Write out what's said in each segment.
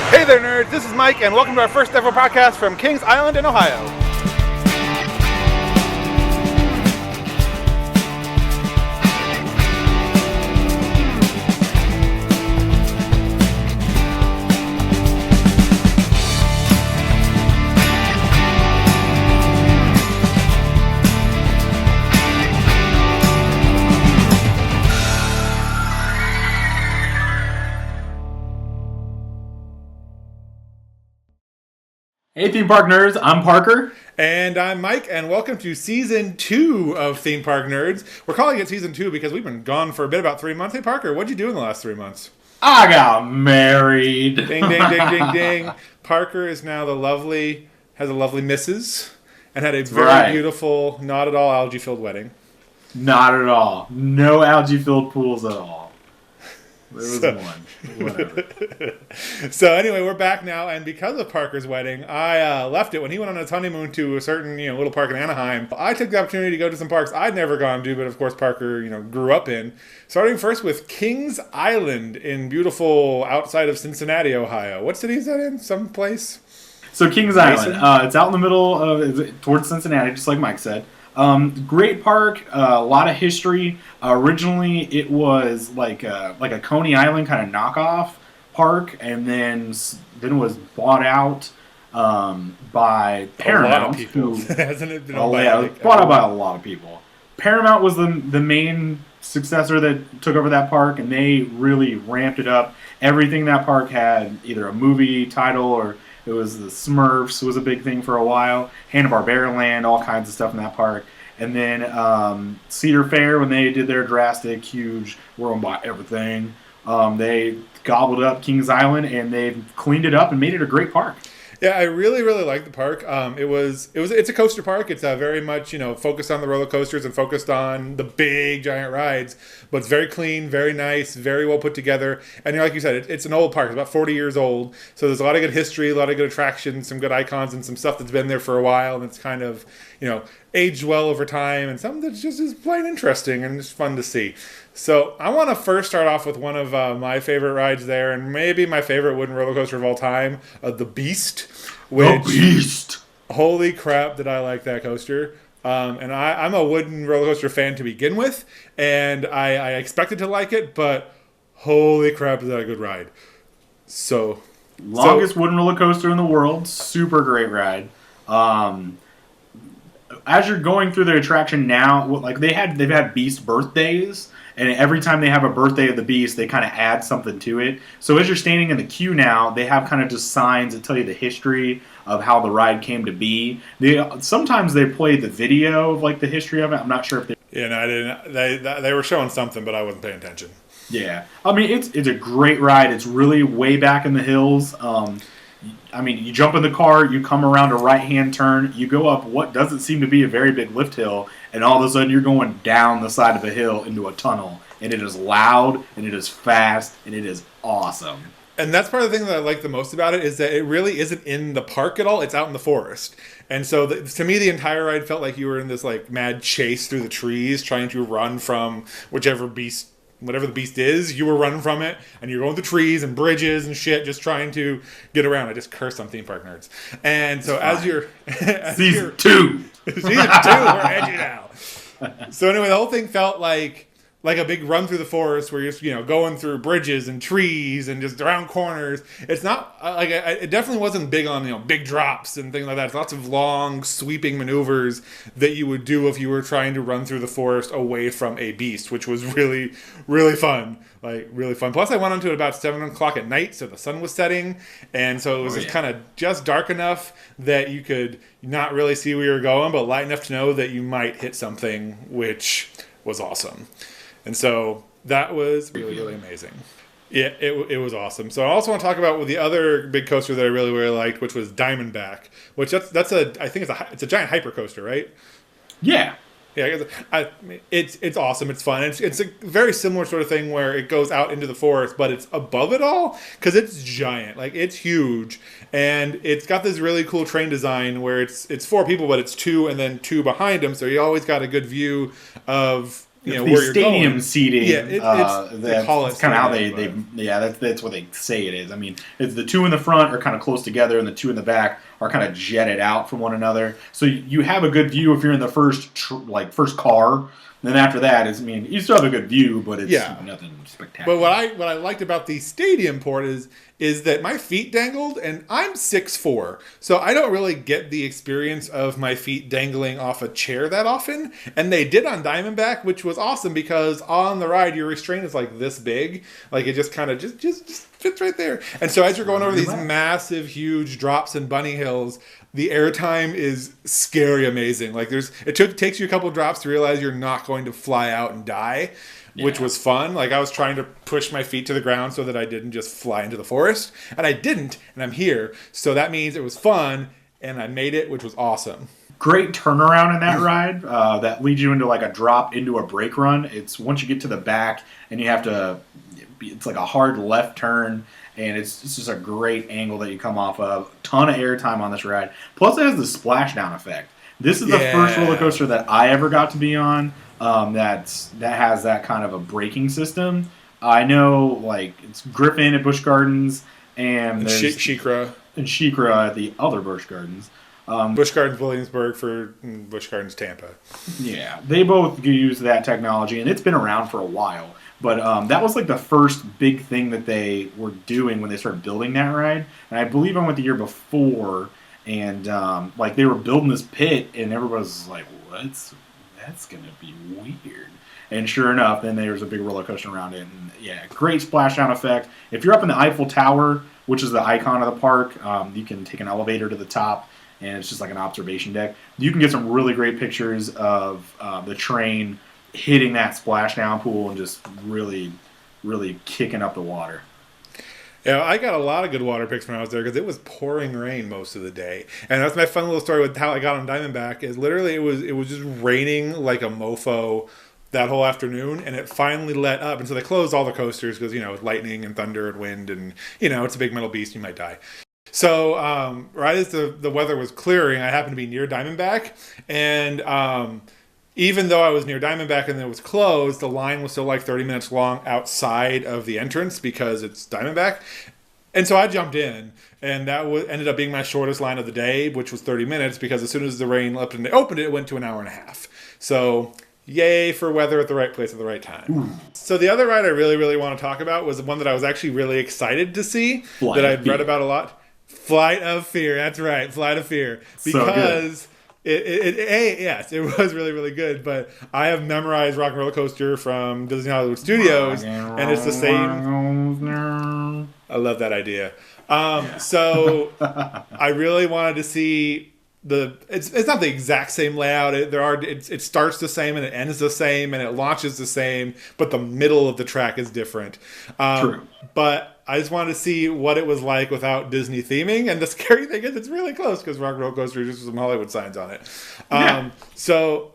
Hey there, nerds. This is Mike, and welcome to our first ever podcast from Kings Island in Ohio. Hey, theme park nerds, I'm Parker. And I'm Mike, and welcome to Season 2 of Theme Park Nerds. We're calling it Season 2 because we've been gone for a bit, about 3 months. Hey, Parker, what'd you do in the last 3 months? I got married. Ding, ding, ding, ding, ding. Parker is now has a lovely missus, and had a very beautiful, not at all algae-filled wedding. Not at all. No algae-filled pools at all. There was one. Whatever. So anyway, we're back now, and because of Parker's wedding, I left it when he went on his honeymoon to a certain little park in Anaheim. I took the opportunity to go to some parks I'd never gone to, but of course Parker grew up in. Starting first with Kings Island in beautiful outside of Cincinnati, Ohio. What city is that in? Some place? So Kings Island, it's out in the middle of towards Cincinnati, just like Mike said. Great park, a lot of history. Originally, it was like a Coney Island kind of knockoff park, and then it was bought out by Paramount. A lot of people. Hasn't it been bought out by a lot of people. Paramount was the main successor that took over that park, and they really ramped it up. Everything that park had, either a movie title or it was the Smurfs was a big thing for a while. Hanna-Barbera Land, all kinds of stuff in that park. And then Cedar Fair, when they did their drastic, huge, we're going to buy everything, they gobbled up Kings Island, and they've cleaned it up and made it a great park. Yeah, I really, really like the park. It's a coaster park. It's very much, focused on the roller coasters and focused on the big, giant rides. But it's very clean, very nice, very well put together. And like you said, it's an old park. It's about 40 years old. So there's a lot of good history, a lot of good attractions, some good icons, and some stuff that's been there for a while. And it's kind of, aged well over time. And something that's just is plain interesting and just fun to see. So I want to first start off with one of my favorite rides there, and maybe my favorite wooden roller coaster of all time, the Beast. The Beast! Holy crap, did I like that coaster. And I'm a wooden roller coaster fan to begin with, and I expected to like it, but holy crap, is that a good ride. Longest wooden roller coaster in the world. Super great ride. As you're going through the attraction now, they've had Beast birthdays. And every time they have a birthday of the Beast, they kind of add something to it. So as you're standing in the queue now, they have kind of just signs that tell you the history of how the ride came to be. Sometimes they play the video of the history of it. I'm not sure if they... Yeah, no, I didn't. They were showing something, but I wasn't paying attention. Yeah. I mean, it's a great ride. It's really way back in the hills. You jump in the car, you come around a right-hand turn, you go up what doesn't seem to be a very big lift hill, and all of a sudden you're going down the side of a hill into a tunnel. And it is loud, and it is fast, and it is awesome. And that's part of the thing that I like the most about it is that it really isn't in the park at all. It's out in the forest. And so to me, the entire ride felt like you were in this mad chase through the trees trying to run from whatever the beast is. You were running from it, and you're going through trees and bridges and shit, just trying to get around. I just cursed on theme park nerds. And so Season 2, we're edgy now. So anyway, the whole thing felt like a big run through the forest where you're just, going through bridges and trees and just around corners. It's not it definitely wasn't big on, big drops and things like that. It's lots of long sweeping maneuvers that you would do if you were trying to run through the forest away from a beast, which was really, really fun. Really fun. Plus, I went onto it about 7 o'clock at night, so the sun was setting, and so it was kind of just dark enough that you could not really see where you were going, but light enough to know that you might hit something, which was awesome. And so that was really, really amazing. Yeah, it was awesome. So I also want to talk about the other big coaster that I really, really liked, which was Diamondback, which I think it's a giant hyper coaster, right? Yeah. Yeah, it's awesome. It's fun. It's a very similar sort of thing where it goes out into the forest, but it's above it all because it's giant. It's huge, and it's got this really cool train design where it's 4 people, but it's 2 and then 2 behind them. So you always got a good view of it's where you're stadium going. seating. Yeah, they call it. That's kind of how they that's what they say it is. I mean, it's the two in the front are kind of close together, and the two in the back are kind of jetted out from one another. So you have a good view if you're in the first car. Then after that is, I mean, you still have a good view, but it's nothing spectacular. But what I liked about the stadium port is that my feet dangled, and I'm 6'4", so I don't really get the experience of my feet dangling off a chair that often. And they did on Diamondback, which was awesome because on the ride your restraint is like this big, like it just kind of just fits right there. And so as you're going over these massive, huge drops and bunny hills, the airtime is scary amazing. Like it takes you a couple drops to realize you're not going to fly out and die, which was fun. Like I was trying to push my feet to the ground so that I didn't just fly into the forest, and I didn't, and I'm here. So that means it was fun, and I made it, which was awesome. Great turnaround in that ride. That leads you into like a drop into a brake run. It's once you get to the back, and you have to. It's like a hard left turn. And it's just a great angle that you come off of. Ton of airtime on this ride. Plus, it has the splashdown effect. This is the first roller coaster that I ever got to be on that has that kind of a braking system. I know, like, it's Griffin at Busch Gardens and there's SheiKra. And SheiKra at the other Busch Gardens. Busch Gardens Williamsburg for Busch Gardens Tampa. Yeah, they both use that technology, and it's been around for a while. But that was like the first big thing that they were doing when they started building that ride. And I believe I went the year before, and like they were building this pit, and everybody was like, that's going to be weird. And sure enough, then there was a big roller coaster around it. And yeah, great splashdown effect. If you're up in the Eiffel Tower, which is the icon of the park, you can take an elevator to the top, and it's just like an observation deck. You can get some really great pictures of the train hitting that splashdown pool and just really, really kicking up the water. Yeah, I got a lot of good water pics when I was there because it was pouring rain most of the day, and that's my fun little story with how I got on Diamondback. Is literally it was just raining like a mofo that whole afternoon, and it finally let up, and so they closed all the coasters because with lightning and thunder and wind, and it's a big metal beast, you might die. So right as the weather was clearing, I happened to be near Diamondback, and even though I was near Diamondback and it was closed, the line was still like 30 minutes long outside of the entrance because it's Diamondback. And so I jumped in, and that ended up being my shortest line of the day, which was 30 minutes, because as soon as the rain left and they opened it, it went to an hour and a half. So yay for weather at the right place at the right time. Ooh. So the other ride I really, really want to talk about was the one that I was actually really excited to see, that I'd read about a lot. Flight of Fear. That's right, Flight of Fear. Because... So yes, it was really, really good, but I have memorized Rock and Roller Coaster from Disney Hollywood Studios, and it's the same. I love that idea. So I really wanted to see it's not the exact same layout. It starts the same and it ends the same and it launches the same, but the middle of the track is different. True. But I just wanted to see what it was like without Disney theming, and the scary thing is it's really close because Rock and Roller Coaster just has some Hollywood signs on it. So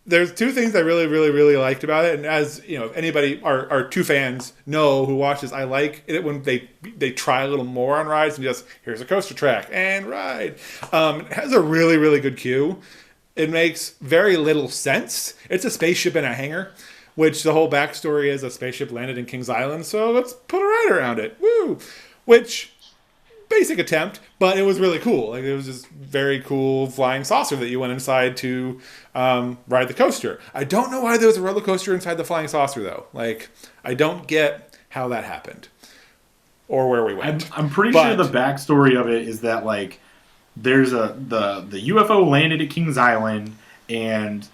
there's two things I really, really, really liked about it, and as if anybody, our two fans know who watch this, I like it when they try a little more on rides and just here's a coaster track and ride. It has a really, really good queue. It makes very little sense. It's a spaceship in a hangar, which the whole backstory is a spaceship landed in Kings Island, so let's put a ride around it. Woo! Which, basic attempt, but it was really cool. Like, it was this very cool flying saucer that you went inside to ride the coaster. I don't know why there was a roller coaster inside the flying saucer, though. Like, I don't get how that happened. Or where we went. I'm pretty sure the backstory of it is that, like, there's the UFO landed at Kings Island, and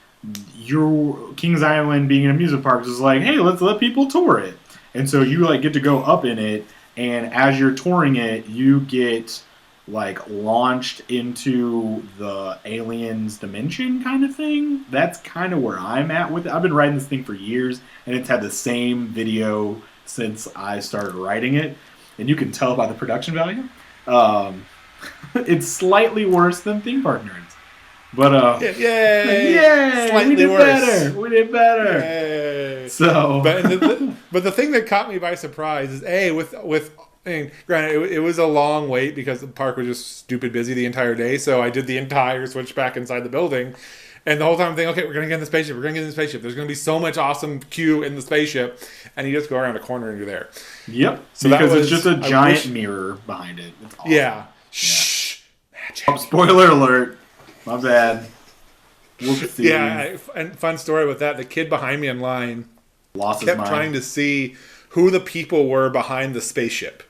your Kings Island being an amusement park is like, hey, let's let people tour it. And so you like get to go up in it, and as you're touring it, you get like launched into the aliens dimension kind of thing. That's kind of where I'm at with it. I've been riding this thing for years, and it's had the same video since I started riding it, and you can tell by the production value. It's slightly worse than Theme Park Nerds. But yay! Slightly worse. We did better. Yay. So, but the thing that caught me by surprise is granted, it was a long wait because the park was just stupid busy the entire day. So I did the entire switch back inside the building, And the whole time I'm thinking, okay, we're going to get in the spaceship. We're going to get in the spaceship. There's going to be so much awesome Q in the spaceship. And you just go around a corner and you're there. Yep. So because it's just a giant mirror behind it. It's awesome. Yeah. Shh. Magic. Oh, spoiler alert. My bad. Whoopsie. Yeah. And fun story with that. The kid behind me in line Lost his kept mind. trying to see who the people were behind the spaceship.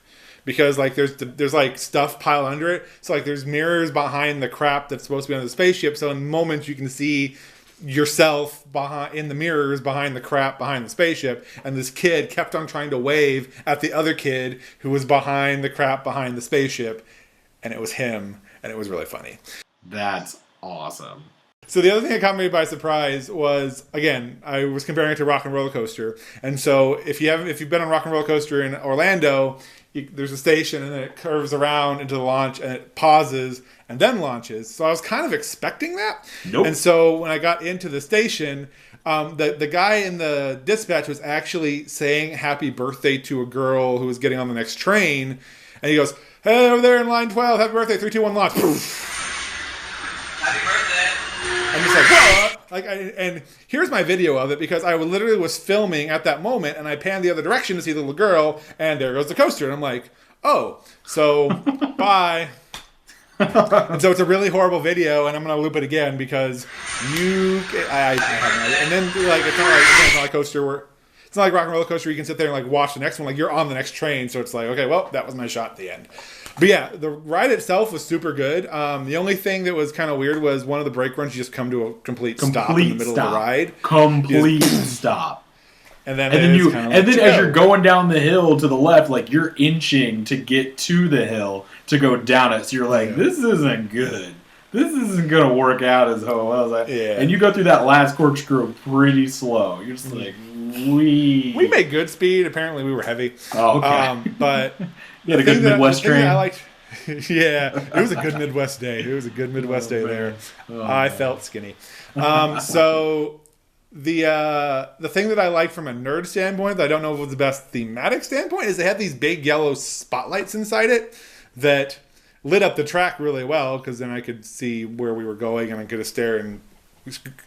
Because like there's like stuff piled under it, so like there's mirrors behind the crap that's supposed to be on the spaceship. So in moments you can see yourself behind in the mirrors behind the crap behind the spaceship. And this kid kept on trying to wave at the other kid who was behind the crap behind the spaceship, and it was him, and it was really funny. That's awesome. So the other thing that caught me by surprise was, again, I was comparing it to Rock and Roller Coaster, and so if you've been on Rock and Roller Coaster in Orlando. There's a station and then it curves around into the launch and it pauses and then launches. So I was kind of expecting that. Nope. And so when I got into the station, the guy in the dispatch was actually saying happy birthday to a girl who was getting on the next train. And he goes, hey, over there in line 12, happy birthday, 3, 2, 1, launch. Happy birthday. I'm just like, what? And here's my video of it because I literally was filming at that moment and I panned the other direction to see the little girl and there goes the coaster. And I'm like, oh, so bye. And so it's a really horrible video and I'm going to loop it again because I have no idea. And then like, it's not like a coaster where, it's not like Rock and Roller Coaster where you can sit there and like watch the next one. Like you're on the next train. So it's like, okay, well, that was my shot at the end. But yeah, the ride itself was super good. The only thing that was kind of weird was one of the brake runs, you just come to a complete stop in the middle of the ride. Complete stop. And then as you're going down the hill to the left, like you're inching to get to the hill to go down it. So you're like, this isn't good. This isn't going to work out as well. And you go through that last corkscrew pretty slow. You're just like, we made good speed. Apparently we were heavy. Oh, okay. But you had a good Midwest train. I liked, yeah, it was a good Midwest day. It was a good Midwest day there. I felt skinny. So the thing that I liked from a nerd standpoint that I don't know if it was the best thematic standpoint is they had these big yellow spotlights inside it that lit up the track really well because then I could see where we were going and I could stare and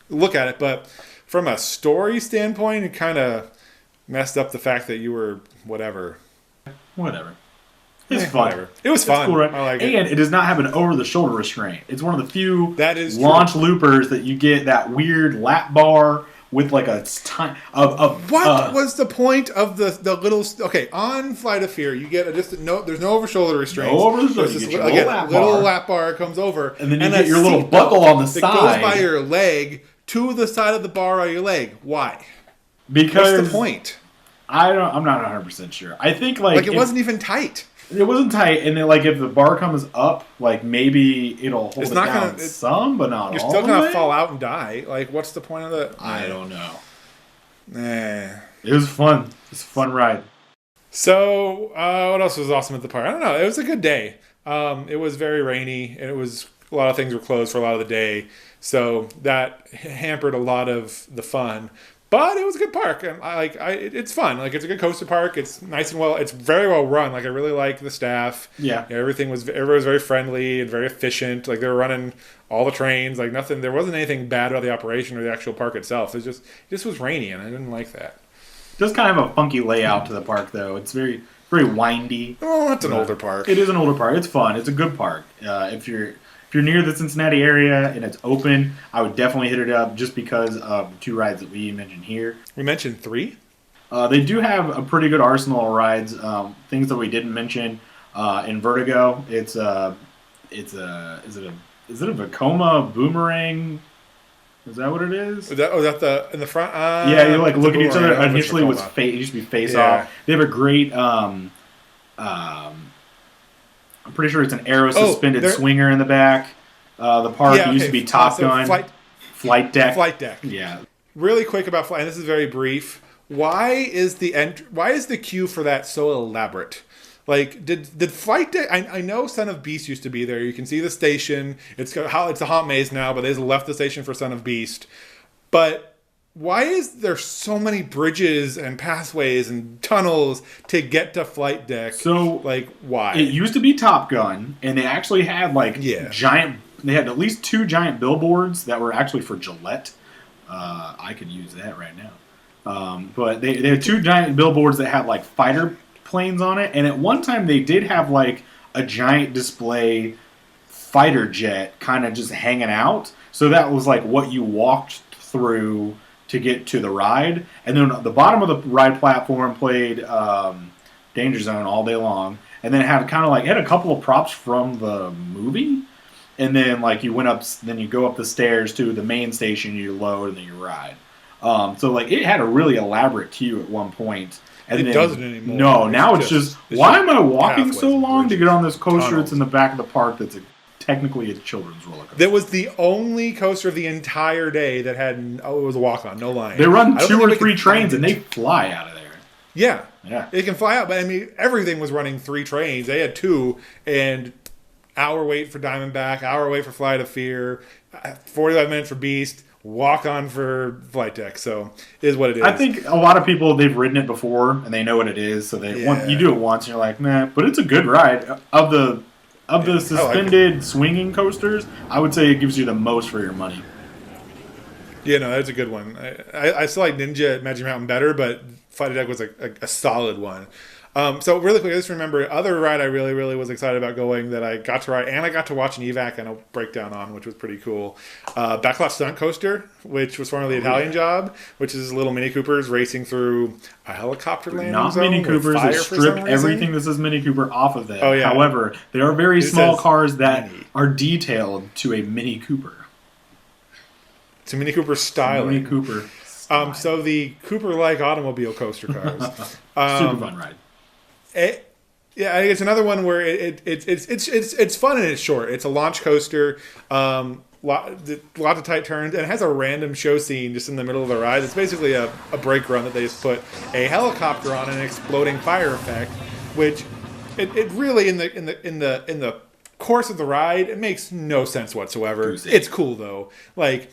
look at it. But from a story standpoint, it kind of messed up the fact that you were whatever. It's fun. Whatever. It was fun. Cool, right? I like it. And it does not have an over-the-shoulder restraint. It's one of the few that is launch true. loopers that you get that weird lap bar with like a time of what was the point of the little on Flight of Fear you get there's no over-shoulder restraints. No over-the-shoulder. There's You this get little lap bar comes over and then you get your little buckle on the side that goes by your leg to the side of the bar on your leg. Why? Because what's the point? I'm not 100% sure. I think like it wasn't even tight. It wasn't tight, and then like if the bar comes up, like maybe it'll hold it down some, but not all. You're still gonna fall out and die. Like, what's the point of that? I don't know. It was fun. It's a fun ride. So, what else was awesome at the park? I don't know. It was a good day. It was very rainy, and a lot of things were closed for a lot of the day, so that hampered a lot of the fun. But it was a good park, and it's fun. Like, it's a good coaster park. It's nice and well. It's very well run. Like, I really like the staff. Yeah. Everybody was very friendly and very efficient. Like, they were running all the trains. Like, nothing. There wasn't anything bad about the operation or the actual park itself. It just was rainy, and I didn't like that. It does kind of have a funky layout to the park, though. It's very windy. Oh, it's an older park. It is an older park. It's fun. It's a good park. If you're near the Cincinnati area and it's open, I would definitely hit it up just because of the 2 rides that we mentioned here. We mentioned 3? They do have a pretty good arsenal of rides. Things that we didn't mention in Vertigo. Is it a Vekoma boomerang? Is that what it is? Is that the in the front? Yeah, you like look at each other. Initially, it used to be face off. They have a great. I'm pretty sure it's an arrow suspended swinger in the back. The park used to be Top Gun. Flight deck. Flight deck. Yeah. Really quick about flight, and this is very brief. Why is the queue for that so elaborate? Like, did Flight Deck? I know Son of Beast used to be there. You can see the station. It's a haunt maze now, but they just left the station for Son of Beast. But why is there so many bridges and pathways and tunnels to get to Flight Deck? So, like, why? It used to be Top Gun, and they actually had giant they had at least 2 giant billboards that were actually for Gillette. I could use that right now. But they had 2 giant billboards that had like fighter planes on it, and at one time they did have like a giant display fighter jet kind of just hanging out. So that was like what you walked through to get to the ride. And then the bottom of the ride platform played Danger Zone all day long. And then it had kind of like, it had a couple of props from the movie. And then like you went up, then you go up the stairs to the main station, you load, and then you ride. So like it had a really elaborate queue at one point. And it doesn't anymore. No, now it's just why am I walking so long to get on this coaster that's in the back of the park that's technically a children's roller coaster? That was the only coaster of the entire day that had, it was a walk-on, no line. They run 2 or 3 trains and they fly out of there. Yeah. Yeah. It can fly out, but I mean, everything was running 3 trains. They had 2, and hour wait for Diamondback, hour wait for Flight of Fear, 45 minutes for Beast, walk on for Flight Deck. So it is what it is. I think a lot of people, they've ridden it before and they know what it is. So they you do it once and you're like, nah, but it's a good ride. Of the suspended swinging coasters, I would say it gives you the most for your money. Yeah, no, that's a good one. I still like Ninja at Magic Mountain better, but Flight Deck was a solid one. So really quick, I just remember other ride I really, really was excited about going that I got to ride, and I got to watch an evac and a breakdown on, which was pretty cool. Backlot Stunt Coaster, which was formerly Italian Job, which is little Mini Coopers racing through a helicopter landing zone. Not Mini Coopers. They stripped everything that says Mini Cooper off of them. Oh, yeah. However, there are very small cars that are detailed to a Mini Cooper. It's a Mini Cooper styling. Mini Cooper. So the Cooper-like automobile coaster cars. Super fun ride. Yeah, it's another one where it's fun and it's short. It's a launch coaster, lots of tight turns, and it has a random show scene just in the middle of the ride. It's basically a brake run that they just put a helicopter on an exploding fire effect, which it really in the course of the ride it makes no sense whatsoever. It's cool though. Like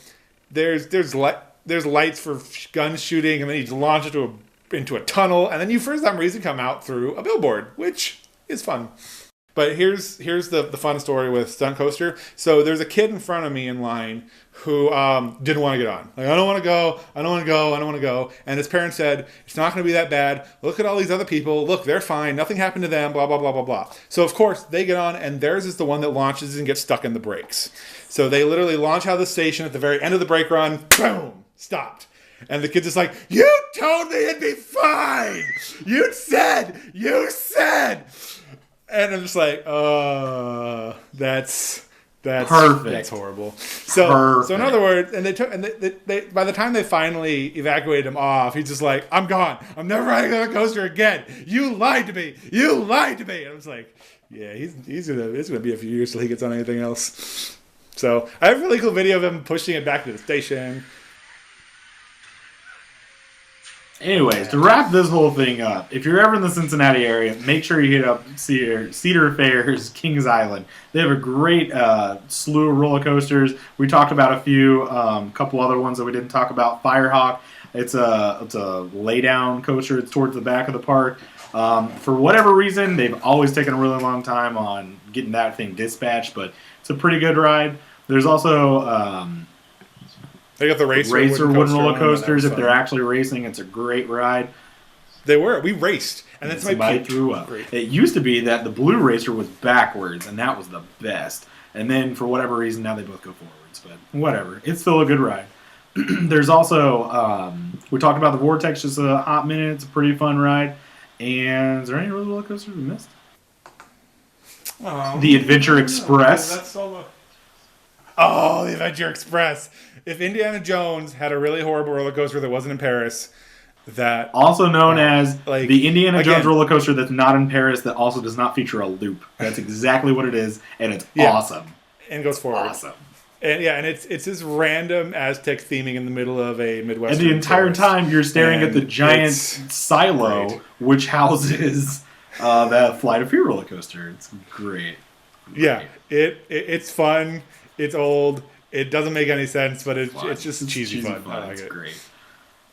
there's lights for gun shooting, and then you launch into a tunnel, and then you for some reason come out through a billboard, which is fun. But here's the fun story with Stunt Coaster. So there's a kid in front of me in line who didn't want to get on. Like, I don't want to go. And his parents said, it's not going to be that bad. Look at all these other people. Look, they're fine. Nothing happened to them, blah, blah, blah, blah, blah. So, of course, they get on, and theirs is the one that launches and gets stuck in the brakes. So they literally launch out of the station at the very end of the brake run. Boom! Stopped. And the kid's just like, you told me it'd be fine. You said. And I'm just like, that's perfect. That's horrible. So in other words, and they by the time they finally evacuated him off, he's just like, I'm gone. I'm never riding on a coaster again. You lied to me. And I was like, yeah, it's gonna be a few years till he gets on anything else. So I have a really cool video of him pushing it back to the station. Anyways, to wrap this whole thing up, if you're ever in the Cincinnati area, make sure you hit up Cedar Fair's Kings Island. They have a great slew of roller coasters. We talked about a few, couple other ones that we didn't talk about. Firehawk, it's a lay-down coaster. It's towards the back of the park. For whatever reason, they've always taken a really long time on getting that thing dispatched, but it's a pretty good ride. There's also... They got the racer wooden roller coasters. If they're actually racing, it's a great ride. They were. We raced, and then somebody threw up. It used to be that the blue racer was backwards, and that was the best. And then for whatever reason, now they both go forwards. But whatever, it's still a good ride. There's also we talked about the Vortex just a hot minute. It's a pretty fun ride. And is there any other roller coasters we missed? The Adventure Express. Oh, the Adventure Express. If Indiana Jones had a really horrible roller coaster that wasn't in Paris, that... Also known as the Indiana Jones roller coaster that's not in Paris that also does not feature a loop. That's exactly what it is, and it's awesome. And goes forward. Awesome. And it's this random Aztec theming in the middle of a Midwestern And the entire forest. Time you're staring at the giant silo, which houses that Flight of Fear roller coaster. It's great. Yeah, it's fun. It's old. It doesn't make any sense, but it's just cheesy fun. I like it's it. Great.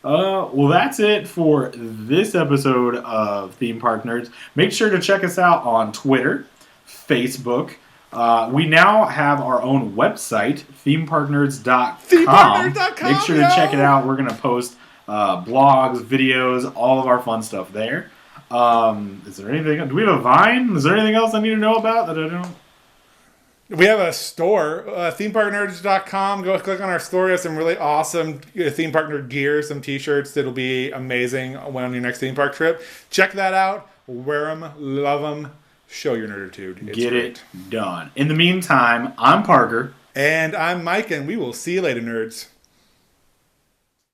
Well, that's it for this episode of Theme Park Nerds. Make sure to check us out on Twitter, Facebook, We now have our own website, themeparknerds.com. Themeparknerds.com, Make sure to check it out. We're going to post blogs, videos, all of our fun stuff there. Is there anything? Do we have a Vine? Is there anything else I need to know about that I don't? We have a store, themeparknerds.com. Go click on our store. We have some really awesome theme park nerd gear, some t-shirts that'll be amazing when on your next theme park trip. Check that out. Wear them, love them, show your nerditude. It's Get great. it done. In the meantime, I'm Parker. And I'm Mike, and we will see you later, nerds.